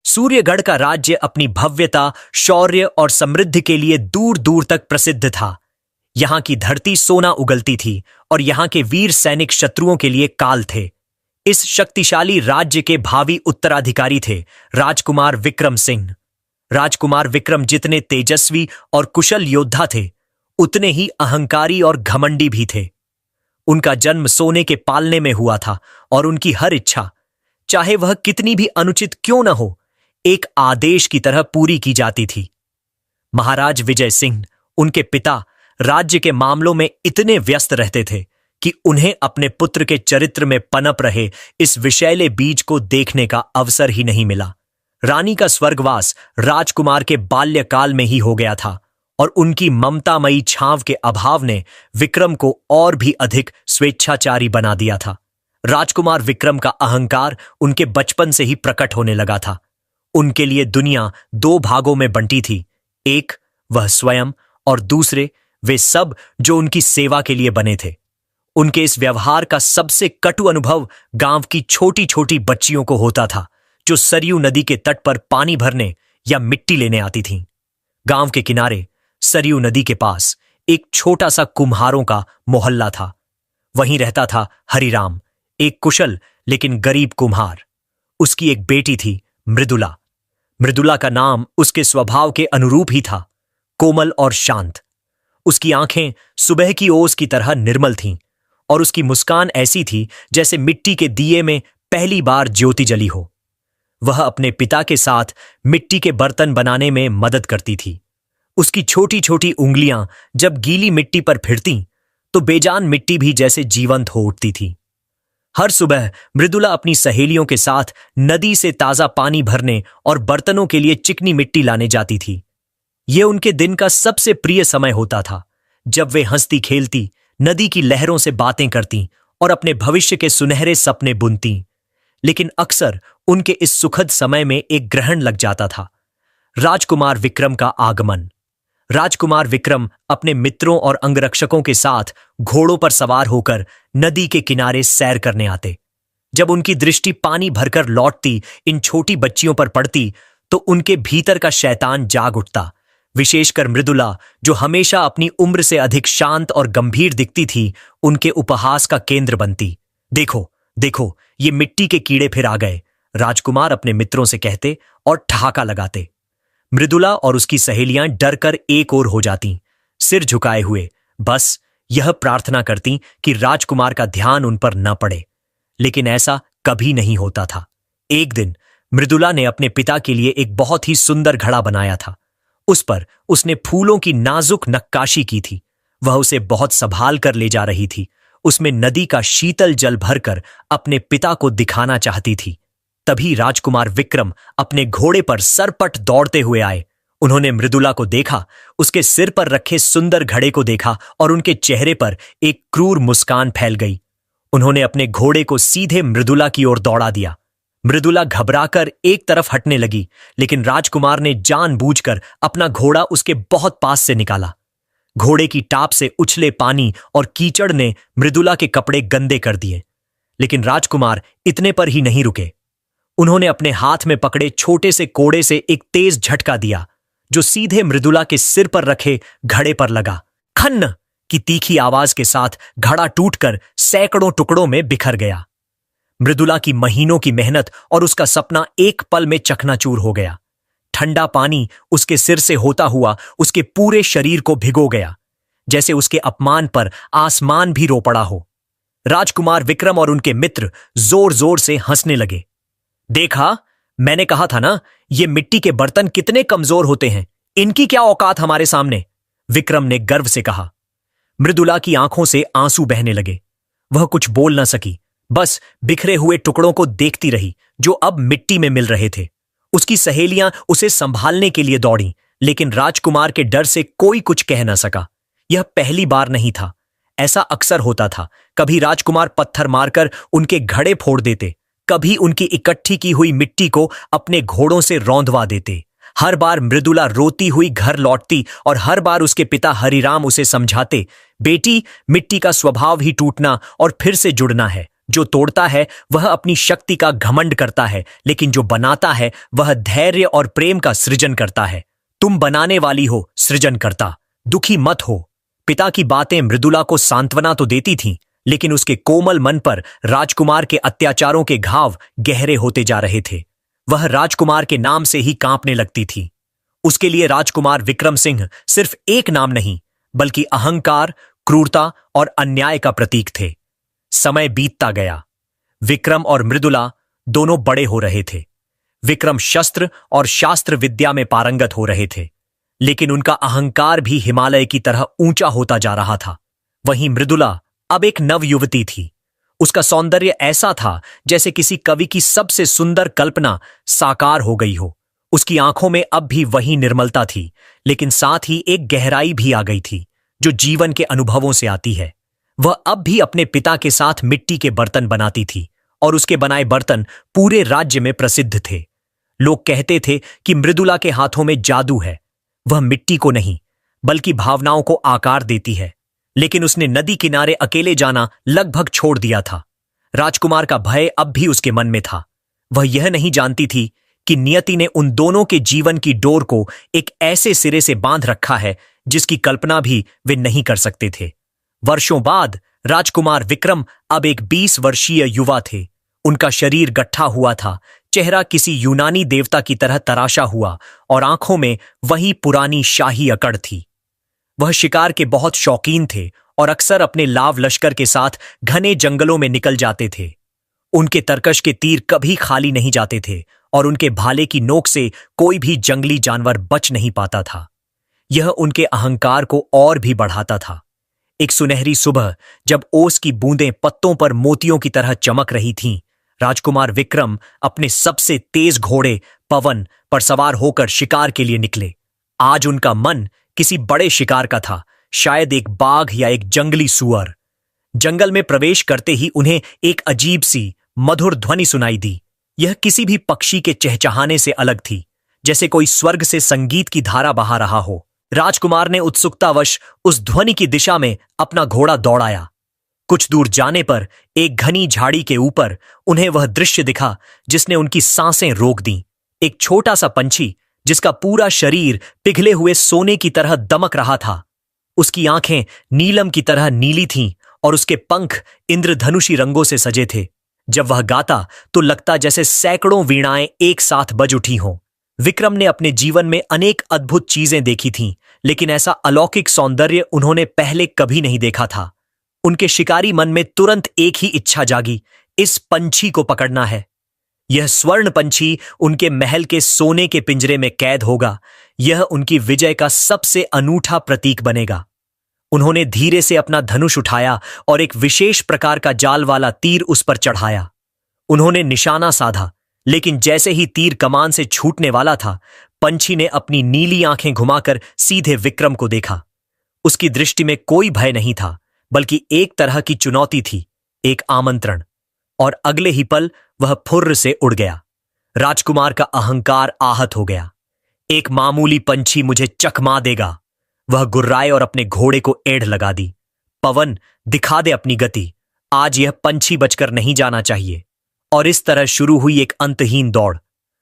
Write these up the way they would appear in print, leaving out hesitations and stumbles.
सूर्यगढ़ का राज्य अपनी भव्यता, शौर्य और समृद्धि के लिए दूर दूर तक प्रसिद्ध था। यहां की धरती सोना उगलती थी और यहां के वीर सैनिक शत्रुओं के लिए काल थे। इस शक्तिशाली राज्य के भावी उत्तराधिकारी थे राजकुमार विक्रम सिंह। राजकुमार विक्रम जितने तेजस्वी और कुशल योद्धा थे, उतने ही अहंकारी और घमंडी भी थे। उनका जन्म सोने के पालने में हुआ था और उनकी हर इच्छा, चाहे वह कितनी भी अनुचित क्यों न हो, एक आदेश की तरह पूरी की जाती थी। महाराज विजय सिंह, उनके पिता, राज्य के मामलों में इतने व्यस्त रहते थे कि उन्हें अपने पुत्र के चरित्र में पनप रहे इस विषैले बीज को देखने का अवसर ही नहीं मिला। रानी का स्वर्गवास राजकुमार के बाल्यकाल में ही हो गया था और उनकी ममतामयी छांव के अभाव ने विक्रम को और भी अधिक स्वेच्छाचारी बना दिया था। राजकुमार विक्रम का अहंकार उनके बचपन से ही प्रकट होने लगा था। उनके लिए दुनिया दो भागों में बंटी थी। एक वह स्वयं और दूसरे वे सब जो उनकी सेवा के लिए बने थे। उनके इस व्यवहार का सबसे कटु अनुभव गांव की छोटी छोटी बच्चियों को होता था, जो सरयू नदी के तट पर पानी भरने या मिट्टी लेने आती थीं। गांव के किनारे सरयू नदी के पास एक छोटा सा कुम्हारों का मोहल्ला था। वहीं रहता था हरिराम, एक कुशल लेकिन गरीब कुम्हार। उसकी एक बेटी थी मृदुला। मृदुला का नाम उसके स्वभाव के अनुरूप ही था, कोमल और शांत। उसकी आंखें सुबह की ओस की तरह निर्मल थीं और उसकी मुस्कान ऐसी थी जैसे मिट्टी के दिए में पहली बार ज्योति जली हो। वह अपने पिता के साथ मिट्टी के बर्तन बनाने में मदद करती थी। उसकी छोटी छोटी उंगलियां जब गीली मिट्टी पर फिरतीं तो बेजान मिट्टी भी जैसे जीवंत हो उठती थी। हर सुबह मृदुला अपनी सहेलियों के साथ नदी से ताजा पानी भरने और बर्तनों के लिए चिकनी मिट्टी लाने जाती थी। ये उनके दिन का सबसे प्रिय समय होता था, जब वे हंसती खेलती, नदी की लहरों से बातें करती और अपने भविष्य के सुनहरे सपने बुनती। लेकिन अक्सर उनके इस सुखद समय में एक ग्रहण लग जाता था, राजकुमार विक्रम का आगमन। राजकुमार विक्रम अपने मित्रों और अंगरक्षकों के साथ घोड़ों पर सवार होकर नदी के किनारे सैर करने आते। जब उनकी दृष्टि पानी भरकर लौटती इन छोटी बच्चियों पर पड़ती तो उनके भीतर का शैतान जाग उठता। विशेषकर मृदुला, जो हमेशा अपनी उम्र से अधिक शांत और गंभीर दिखती थी, उनके उपहास का केंद्र बनती। देखो देखो, ये मिट्टी के कीड़े फिर आ गए, राजकुमार अपने मित्रों से कहते और ठहाका लगाते। मृदुला और उसकी सहेलियां डरकर एक ओर हो जातीं, सिर झुकाए हुए, बस यह प्रार्थना करतीं कि राजकुमार का ध्यान उन पर न पड़े। लेकिन ऐसा कभी नहीं होता था। एक दिन मृदुला ने अपने पिता के लिए एक बहुत ही सुंदर घड़ा बनाया था। उस पर उसने फूलों की नाजुक नक्काशी की थी। वह उसे बहुत संभाल कर ले जा रही थी। उसमें नदी का शीतल जल भरकर अपने पिता को दिखाना चाहती थी। तभी राजकुमार विक्रम अपने घोड़े पर सरपट दौड़ते हुए आए। उन्होंने मृदुला को देखा, उसके सिर पर रखे सुंदर घड़े को देखा और उनके चेहरे पर एक क्रूर मुस्कान फैल गई। उन्होंने अपने घोड़े को सीधे मृदुला की ओर दौड़ा दिया। मृदुला घबराकर एक तरफ हटने लगी, लेकिन राजकुमार ने जानबूझकर अपना घोड़ा उसके बहुत पास से निकाला। घोड़े की टाप से उछले पानी और कीचड़ ने मृदुला के कपड़े गंदे कर दिए। लेकिन राजकुमार इतने पर ही नहीं रुके। उन्होंने अपने हाथ में पकड़े छोटे से कोड़े से एक तेज झटका दिया, जो सीधे मृदुला के सिर पर रखे घड़े पर लगा। खन्न की तीखी आवाज के साथ घड़ा टूटकर सैकड़ों टुकड़ों में बिखर गया। मृदुला की महीनों की मेहनत और उसका सपना एक पल में चकनाचूर हो गया। ठंडा पानी उसके सिर से होता हुआ उसके पूरे शरीर को भिगो गया, जैसे उसके अपमान पर आसमान भी रो पड़ा हो। राजकुमार विक्रम और उनके मित्र जोर जोर से हंसने लगे। देखा, मैंने कहा था ना, ये मिट्टी के बर्तन कितने कमजोर होते हैं, इनकी क्या औकात हमारे सामने, विक्रम ने गर्व से कहा। मृदुला की आंखों से आंसू बहने लगे। वह कुछ बोल न सकी, बस बिखरे हुए टुकड़ों को देखती रही जो अब मिट्टी में मिल रहे थे। उसकी सहेलियां उसे संभालने के लिए दौड़ीं, लेकिन राजकुमार के डर से कोई कुछ कह न सका। यह पहली बार नहीं था, ऐसा अक्सर होता था। कभी राजकुमार पत्थर मारकर उनके घड़े फोड़ देते, कभी उनकी इकट्ठी की हुई मिट्टी को अपने घोड़ों से रौंदवा देते। हर बार मृदुला रोती हुई घर लौटती और हर बार उसके पिता हरिराम उसे समझाते, बेटी, मिट्टी का स्वभाव ही टूटना और फिर से जुड़ना है, जो तोड़ता है वह अपनी शक्ति का घमंड करता है, लेकिन जो बनाता है वह धैर्य और प्रेम का सृजन करता है। तुम बनाने वाली हो, सृजन करता। दुखी मत हो। पिता की बातें मृदुला को सांत्वना तो देती थीं, लेकिन उसके कोमल मन पर राजकुमार के अत्याचारों के घाव गहरे होते जा रहे थे। वह राजकुमार के नाम से ही कांपने लगती थी। उसके लिए राजकुमार विक्रम सिंह सिर्फ एक नाम नहीं, बल्कि अहंकार, क्रूरता और अन्याय का प्रतीक थे। समय बीतता गया। विक्रम और मृदुला दोनों बड़े हो रहे थे। विक्रम शस्त्र और शास्त्र विद्या में पारंगत हो रहे थे, लेकिन उनका अहंकार भी हिमालय की तरह ऊंचा होता जा रहा था। वहीं मृदुला अब एक नव युवती थी। उसका सौंदर्य ऐसा था जैसे किसी कवि की सबसे सुंदर कल्पना साकार हो गई हो। उसकी आंखों में अब भी वही निर्मलता थी, लेकिन साथ ही एक गहराई भी आ गई थी जो जीवन के अनुभवों से आती है। वह अब भी अपने पिता के साथ मिट्टी के बर्तन बनाती थी, और उसके बनाए बर्तन पूरे राज्य में प्रसिद्ध थे। लोग कहते थे कि मृदुला के हाथों में जादू है। वह मिट्टी को नहीं, बल्कि भावनाओं को आकार देती है। लेकिन उसने नदी किनारे अकेले जाना लगभग छोड़ दिया था। राजकुमार का भय अब भी उसके मन में था। वह यह नहीं जानती थी कि नियति ने उन दोनों के जीवन की डोर को एक ऐसे सिरे से बांध रखा है जिसकी कल्पना भी वे नहीं कर सकते थे। वर्षों बाद राजकुमार विक्रम अब एक 20 वर्षीय युवा थे। उनका शरीर गट्ठा हुआ था, चेहरा किसी यूनानी देवता की तरह तराशा हुआ, और आंखों में वही पुरानी शाही अकड़ थी। वह शिकार के बहुत शौकीन थे और अक्सर अपने लाव लश्कर के साथ घने जंगलों में निकल जाते थे। उनके तरकश के तीर कभी खाली नहीं जाते थे, और उनके भाले की नोक से कोई भी जंगली जानवर बच नहीं पाता था। यह उनके अहंकार को और भी बढ़ाता था। एक सुनहरी सुबह, जब ओस की बूंदें पत्तों पर मोतियों की तरह चमक रही थीं, राजकुमार विक्रम अपने सबसे तेज घोड़े पवन पर सवार होकर शिकार के लिए निकले। आज उनका मन किसी बड़े शिकार का था, शायद एक बाघ या एक जंगली सूअर। जंगल में प्रवेश करते ही उन्हें एक अजीब सी मधुर ध्वनि सुनाई दी। यह किसी भी पक्षी के चहचहाने से अलग थी, जैसे कोई स्वर्ग से संगीत की धारा बहा रहा हो। राजकुमार ने उत्सुकतावश उस ध्वनि की दिशा में अपना घोड़ा दौड़ाया। कुछ दूर जाने पर एक घनी झाड़ी के ऊपर उन्हें वह दृश्य दिखा जिसने उनकी सांसें रोक दीं। एक छोटा सा पंछी जिसका पूरा शरीर पिघले हुए सोने की तरह दमक रहा था। उसकी आंखें नीलम की तरह नीली थीं और उसके पंख इंद्रधनुषी रंगों से सजे थे। जब वह गाता तो लगता जैसे सैकड़ों वीणाएं एक साथ बज उठी हों। विक्रम ने अपने जीवन में अनेक अद्भुत चीजें देखी थीं, लेकिन ऐसा अलौकिक सौंदर्य उन्होंने पहले कभी नहीं देखा था। उनके शिकारी मन में तुरंत एक ही इच्छा जागी, इस पंछी को पकड़ना है। यह स्वर्ण पंछी उनके महल के सोने के पिंजरे में कैद होगा। यह उनकी विजय का सबसे अनूठा प्रतीक बनेगा। उन्होंने धीरे से अपना धनुष उठाया और एक विशेष प्रकार का जाल वाला तीर उस पर चढ़ाया। उन्होंने निशाना साधा, लेकिन जैसे ही तीर कमान से छूटने वाला था, पंछी ने अपनी नीली आंखें घुमाकर सीधे विक्रम को देखा। उसकी दृष्टि में कोई भय नहीं था, बल्कि एक तरह की चुनौती थी, एक आमंत्रण। और अगले ही पल वह फुर्र से उड़ गया। राजकुमार का अहंकार आहत हो गया। एक मामूली पंछी मुझे चकमा देगा। वह गुर्राए और अपने घोड़े को एड़ लगा दी। पवन, दिखा दे अपनी गति। आज यह पंछी बचकर नहीं जाना चाहिए। और इस तरह शुरू हुई एक अंतहीन दौड़।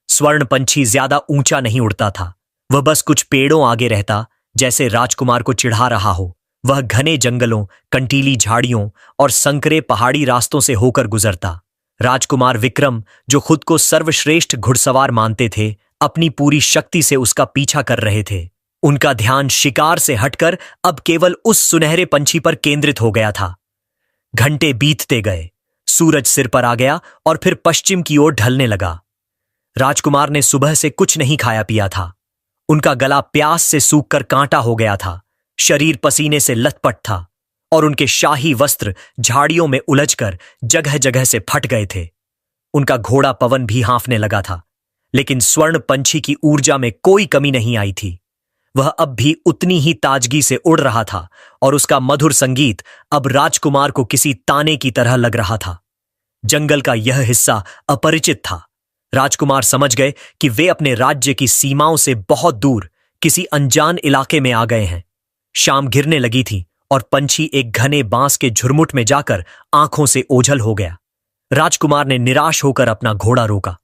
स्वर्ण पंछी ज्यादा ऊंचा नहीं उड़ता था। वह बस कुछ पेड़ों आगे रहता, जैसे राजकुमार को चिढ़ा रहा हो। वह घने जंगलों, कंटीली झाड़ियों और संकरे पहाड़ी रास्तों से होकर गुजरता। राजकुमार विक्रम, जो खुद को सर्वश्रेष्ठ घुड़सवार मानते थे, अपनी पूरी शक्ति से उसका पीछा कर रहे थे। उनका ध्यान शिकार से हटकर अब केवल उस सुनहरे पंछी पर केंद्रित हो गया था। घंटे बीतते गए। सूरज सिर पर आ गया और फिर पश्चिम की ओर ढलने लगा। राजकुमार ने सुबह से कुछ नहीं खाया पिया था। उनका गला प्यास से सूखकर कांटा हो गया था। शरीर पसीने से लथपथ था और उनके शाही वस्त्र झाड़ियों में उलझकर जगह जगह से फट गए थे। उनका घोड़ा पवन भी हाँफने लगा था, लेकिन स्वर्ण पंछी की ऊर्जा में कोई कमी नहीं आई थी। वह अब भी उतनी ही ताजगी से उड़ रहा था और उसका मधुर संगीत अब राजकुमार को किसी ताने की तरह लग रहा था। जंगल का यह हिस्सा अपरिचित था। राजकुमार समझ गए कि वे अपने राज्य की सीमाओं से बहुत दूर किसी अनजान इलाके में आ गए हैं। शाम घिरने लगी थी और पंछी एक घने बांस के झुरमुट में जाकर आंखों से ओझल हो गया। राजकुमार ने निराश होकर अपना घोड़ा रोका।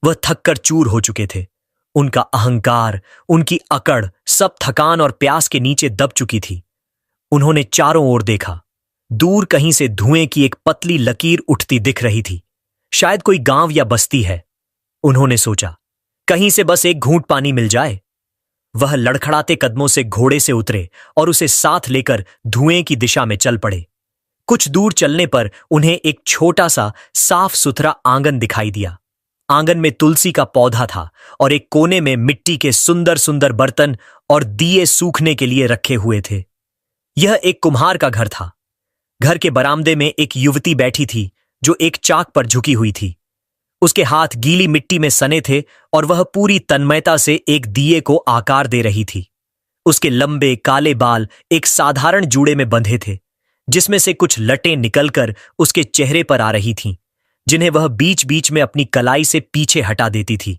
वह थककर चूर हो चुके थे। उनका अहंकार, उनकी अकड़ सब थकान और प्यास के नीचे दब चुकी थी। उन्होंने चारों ओर देखा। दूर कहीं से धुएं की एक पतली लकीर उठती दिख रही थी। शायद कोई गांव या बस्ती है। उन्होंने सोचा, कहीं से बस एक घूंट पानी मिल जाए। वह लड़खड़ाते कदमों से घोड़े से उतरे और उसे साथ लेकर धुएं की दिशा में चल पड़े। कुछ दूर चलने पर उन्हें एक छोटा सा साफ सुथरा आंगन दिखाई दिया। आंगन में तुलसी का पौधा था और एक कोने में मिट्टी के सुंदर सुंदर बर्तन और दिए सूखने के लिए रखे हुए थे। यह एक कुम्हार का घर था। घर के बरामदे में एक युवती बैठी थी जो एक चाक पर झुकी हुई थी। उसके हाथ गीली मिट्टी में सने थे और वह पूरी तन्मयता से एक दिए को आकार दे रही थी। उसके लंबे काले बाल एक साधारण जूड़े में बंधे थे, जिसमें से कुछ लटें निकलकर उसके चेहरे पर आ रही थीं, जिन्हें वह बीच बीच में अपनी कलाई से पीछे हटा देती थी।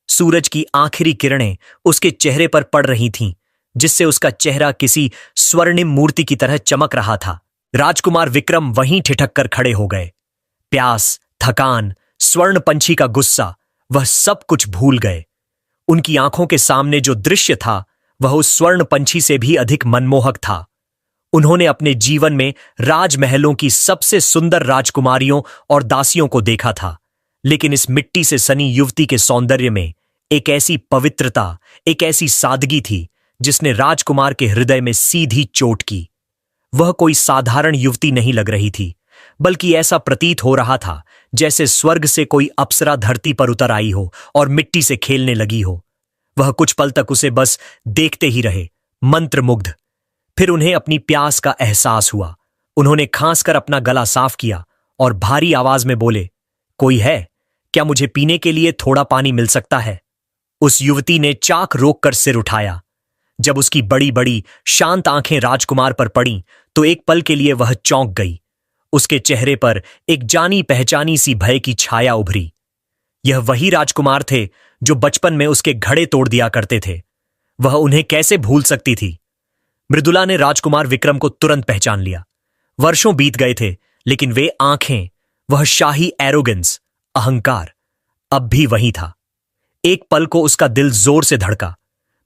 सूरज की आखिरी किरणें उसके चेहरे पर पड़ रही थीं, जिससे उसका चेहरा किसी स्वर्णिम मूर्ति की तरह चमक रहा था। राजकुमार विक्रम वहीं ठिठक कर खड़े हो गए। प्यास, थकान, स्वर्ण पंछी का गुस्सा, वह सब कुछ भूल गए। उनकी आंखों के सामने जो दृश्य था वह उस स्वर्ण पंछी से भी अधिक मनमोहक था। उन्होंने अपने जीवन में राजमहलों की सबसे सुंदर राजकुमारियों और दासियों को देखा था, लेकिन इस मिट्टी से सनी युवती के सौंदर्य में एक ऐसी पवित्रता, एक ऐसी सादगी थी जिसने राजकुमार के हृदय में सीधी चोट की। वह कोई साधारण युवती नहीं लग रही थी, बल्कि ऐसा प्रतीत हो रहा था जैसे स्वर्ग से कोई अप्सरा धरती पर उतर आई हो और मिट्टी से खेलने लगी हो। वह कुछ पल तक उसे बस देखते ही रहे, मंत्रमुग्ध। फिर उन्हें अपनी प्यास का एहसास हुआ। उन्होंने खांसकर अपना गला साफ किया और भारी आवाज में बोले, कोई है? क्या मुझे पीने के लिए थोड़ा पानी मिल सकता है? उस युवती ने चाक रोककर सिर उठाया। जब उसकी बड़ी बड़ी शांत आंखें राजकुमार पर पड़ीं, तो एक पल के लिए वह चौंक गई। उसके चेहरे पर एक जानी पहचानी सी भय की छाया उभरी। यह वही राजकुमार थे जो बचपन में उसके घड़े तोड़ दिया करते थे। वह उन्हें कैसे भूल सकती थी? मृदुला ने राजकुमार विक्रम को तुरंत पहचान लिया। वर्षों बीत गए थे, लेकिन वे आंखें, वह शाही एरोगेंस, अहंकार अब भी वही था। एक पल को उसका दिल जोर से धड़का।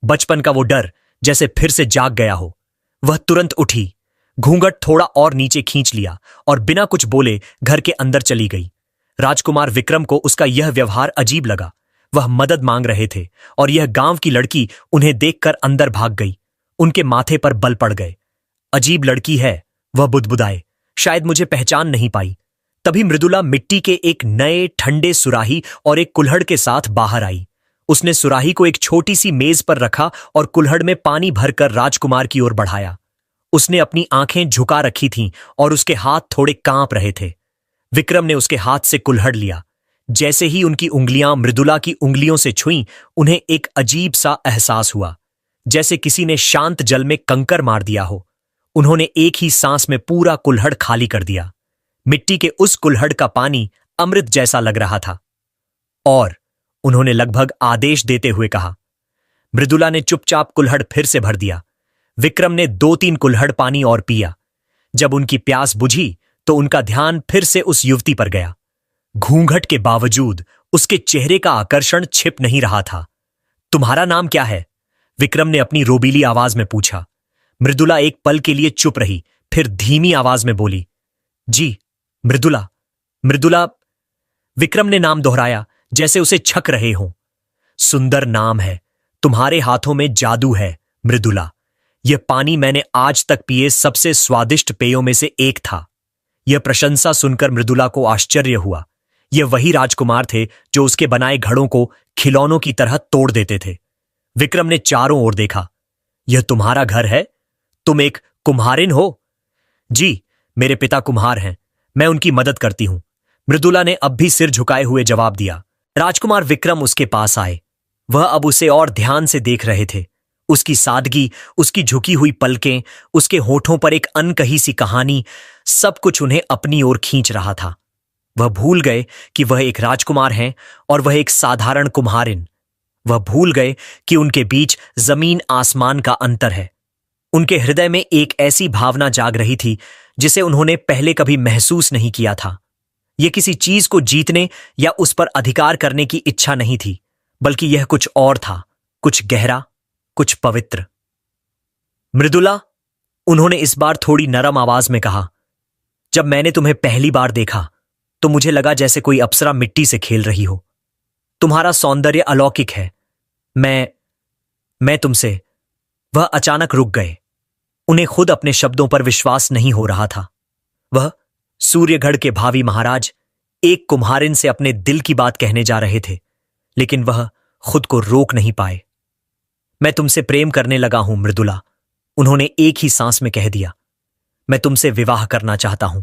बचपन का वो डर जैसे फिर से जाग गया हो। वह तुरंत उठी, घूंघट थोड़ा और नीचे खींच लिया और बिना कुछ बोले घर के अंदर चली गई। राजकुमार विक्रम को उसका यह व्यवहार अजीब लगा। वह मदद मांग रहे थे और यह गांव की लड़की उन्हें देखकर अंदर भाग गई। उनके माथे पर बल पड़ गए। अजीब लड़की है, वह बुदबुदाए, शायद मुझे पहचान नहीं पाई। तभी मृदुला मिट्टी के एक नए ठंडे सुराही और एक कुल्हड़ के साथ बाहर आई। उसने सुराही को एक छोटी सी मेज पर रखा और कुल्हड़ में पानी भरकर राजकुमार की ओर बढ़ाया। उसने अपनी आंखें झुका रखी थीं और उसके हाथ थोड़े कांप रहे थे। विक्रम ने उसके हाथ से कुल्हड़ लिया। जैसे ही उनकी उंगलियां मृदुला की उंगलियों से छुईं, उन्हें एक अजीब सा एहसास हुआ, जैसे किसी ने शांत जल में कंकर मार दिया हो। उन्होंने एक ही सांस में पूरा कुल्हड़ खाली कर दिया। मिट्टी के उस कुल्हड़ का पानी अमृत जैसा लग रहा था। और उन्होंने लगभग आदेश देते हुए कहा। मृदुला ने चुपचाप कुल्हड़ फिर से भर दिया। विक्रम ने 2-3 कुल्हड़ पानी और पिया। जब उनकी प्यास बुझी तो उनका ध्यान फिर से उस युवती पर गया। घूंघट के बावजूद उसके चेहरे का आकर्षण छिप नहीं रहा था। तुम्हारा नाम क्या है? विक्रम ने अपनी रोबीली आवाज में पूछा। मृदुला एक पल के लिए चुप रही, फिर धीमी आवाज में बोली, जी मृदुला। मृदुला। विक्रम ने नाम दोहराया जैसे उसे छक रहे हों। सुंदर नाम है, तुम्हारे हाथों में जादू है मृदुला। यह पानी मैंने आज तक पिए सबसे स्वादिष्ट पेयों में से एक था। यह प्रशंसा सुनकर मृदुला को आश्चर्य हुआ। यह वही राजकुमार थे जो उसके बनाए घड़ों को खिलौनों की तरह तोड़ देते थे। विक्रम ने चारों ओर देखा। यह तुम्हारा घर है? तुम एक कुम्हारिन हो? जी, मेरे पिता कुम्हार हैं, मैं उनकी मदद करती हूं। मृदुला ने अब भी सिर झुकाए हुए जवाब दिया। राजकुमार विक्रम उसके पास आए। वह अब उसे और ध्यान से देख रहे थे। उसकी सादगी, उसकी झुकी हुई पलकें, उसके होठों पर एक अनकही सी कहानी, सब कुछ उन्हें अपनी ओर खींच रहा था। वह भूल गए कि वह एक राजकुमार हैं और वह एक साधारण कुम्हारिन। वह भूल गए कि उनके बीच जमीन आसमान का अंतर है। उनके हृदय में एक ऐसी भावना जाग रही थी जिसे उन्होंने पहले कभी महसूस नहीं किया था। यह किसी चीज को जीतने या उस पर अधिकार करने की इच्छा नहीं थी, बल्कि यह कुछ और था, कुछ गहरा, कुछ पवित्र। मृदुला, उन्होंने इस बार थोड़ी नरम आवाज में कहा, जब मैंने तुम्हें पहली बार देखा तो मुझे लगा जैसे कोई अप्सरा मिट्टी से खेल रही हो। तुम्हारा सौंदर्य अलौकिक है। मैं तुमसे। वह अचानक रुक गए। उन्हें खुद अपने शब्दों पर विश्वास नहीं हो रहा था। वह सूर्यगढ़ के भावी महाराज एक कुम्हारिन से अपने दिल की बात कहने जा रहे थे, लेकिन वह खुद को रोक नहीं पाए। मैं तुमसे प्रेम करने लगा हूं मृदुला, उन्होंने एक ही सांस में कह दिया। मैं तुमसे विवाह करना चाहता हूं।